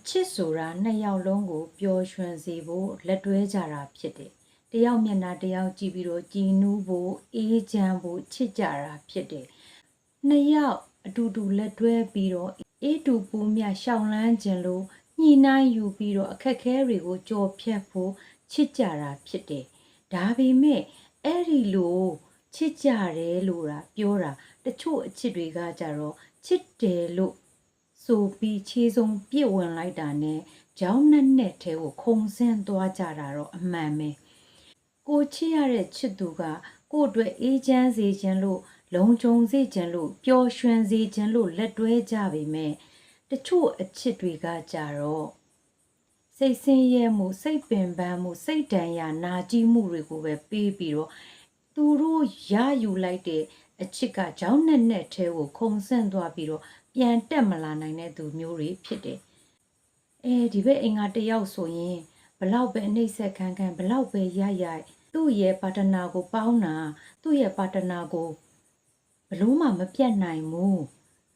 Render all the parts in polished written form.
ချစ်ဆိုတာနှစ်ယောက်လုံးကိုပျော်ရွှင်စေဖို့လက်တွဲကြတာဖြစ်တယ်။တယောက်မျက်နှာတယောက်ကြည့်ပြီးတော့ကြည်နူးဖို့အေးချမ်းဖို့ချစ်ကြတာဖြစ်တယ်။နှစ်ယောက်အတူတူလက်တွဲပြီးတော့အေးတူပူမြရှောင်လန်းခြင်းလို့ညှိနှိုင်းယူပြီးတော့အခက်အခဲတွေကိုကြော်ဖြတ်ဖို့ချစ်ကြတာဖြစ်တယ်။ဒါပေမဲ့အဲ့ဒီလိုချစ်ကြတယ်လို့ပြောတာတချို့အချစ်တွေကကြတော့ချစ်တယ်လို့ဆိုပြီးခြေစုံပြစ်ဝင်လိုက်တာနဲ့ကြောင်းနဲ့ထဲကိုခုံဆင်းသွားကြတာတော့အမှန်ပဲကိုချစ်ရတဲ့ချစ်သူကကို့အတွက်အေးချမ်းစေခြင်းလို့လုံခြုံစေခြင်းလို့ပျော်ရွှင်စေခြင်းလို့လက်တွဲကြပေမဲ့တချို့အချစ်တွေကကြတော့စိတ်ဆင်းရဲမှုစိတ်ပင်ပန်းမှုစိတ်ဒဏ်ရာနာကျင်မှုတွေကိုပဲပေးပြီးတော့သူတို့ရယူလိုက်တဲ့အချစ်ကကြောင်းနဲ့ထဲကိုခုံဆင်းသွားပြီးတော့ပြန်တက်မလာနိုင်တဲ့သူမျိုးတွေဖြစ်တယ်။ဒီဘက်အိမ်ကတယောက်ဆိုရင်ဘလောက်ပဲနှိမ့်ဆက်ခံဘလောက်ပဲရိုက်သူ့ရဲ့ပါတနာကိုပေါင်းတာသူ့ရဲ့ပါတနာကိုဘလို့မှမပြတ်နိုင်ဘူး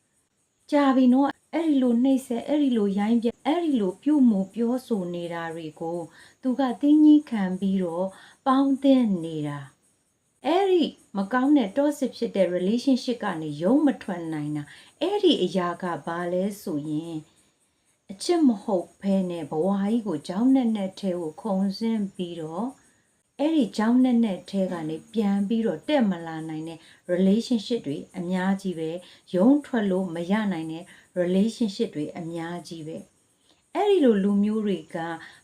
။ကြာပြီနော်အဲ့ဒီလိုနှိမ့်ဆက်အဲ့ဒီလိုရိုင်းပြအဲ့ဒီလိုပြုမှုပြောဆိုနေတာတွေကိုသူကတင်းကြီးခံပြီးတော့ပေါင်းသင်းနေတာအဲ့ဒီမကောင်းတဲ့ toxic ဖြစ်တဲ့ relationship ကနေရုံးမထွက်နိုင်တာအဲ့ဒီအရာကဘာလဲဆိုရင်အချစ်မဟုတ်ဘဲနဲ့ဘဝကြီးကိုကြောင်းနဲ့ထဲကိုခုံဆင်းပြီးတော့အဲ့ဒီကြောင်းနဲ့ထဲကနေပြန်ပြီးတော့တက်မလာနိုင်တဲ့ relationship တွေအများကြီးပဲရုံးထွက်လို့မရနိုင်တဲ့ relationship တွေအများကြီးပဲအဲ့ဒီလိုလူမျိုးတွေက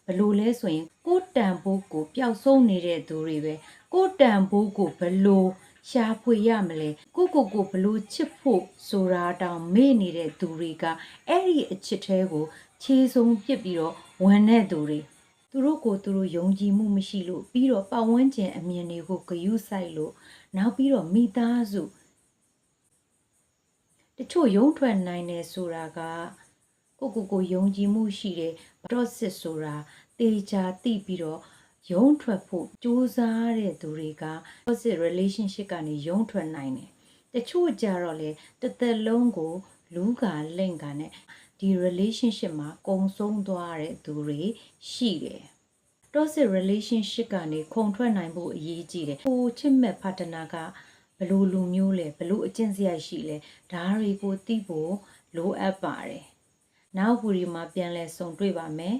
ဘလို့လဲဆိုရင်ကိုယ်တန်ဖို့ကိုပျောက်ဆုံးနေတဲ့သူတွေပဲကိုယ်တန်ဖို့ကိုဘလို့ရှာဖွေရမလဲကိုဘလို့ချစ်ဖို့ဆိုတာတောင်မေ့နေတဲ့သူတွေကအဲ့ဒီအချစ်သေးကိုခြေစုံပစ်ပြီးတော့ဝင်တဲ့သူတွေသူတို့ကိုသူတို့ယုံကြည်မှုမရှိလို့ပြီးတော့ပတ်ဝန်းကျင်အမြင်တွေကိုဂရုစိုက်လို့နောက်ပြီးတော့မိသားစုတချို့ယုံထွက်နိုင်တယ်ဆိုတာကကိုယုံကြည်မှုရှိတယ်တော့စစ်ဆိုတာတေချာသိပြီးတော့ယုံထွက်ဖို့ကြိုးစားတဲ့သူတွေက toxic relationship ကနေယုံထွက်နိုင်တယ်တချို့ကြတော့လေတစ်သက်လုံးကိုလူးကလိမ့်ကနဲ့ဒီ relationship မှာကုံဆုံးသွားတဲ့သူတွေရှိတယ် toxic relationship ကနေခုံထွက်နိုင်ဖို့အရေးကြီးတယ်ဟိုချစ်မဲ့ partner ကဘလို့လူမျိုးလဲဘလို့အကျင့်စရိုက်ရှိလဲဒါတွေကိုသိဖို့လိုအပ်ပါတယ်နောက်ဘူရီမှာပြန်လဲဆုံတွေ့ပါမယ်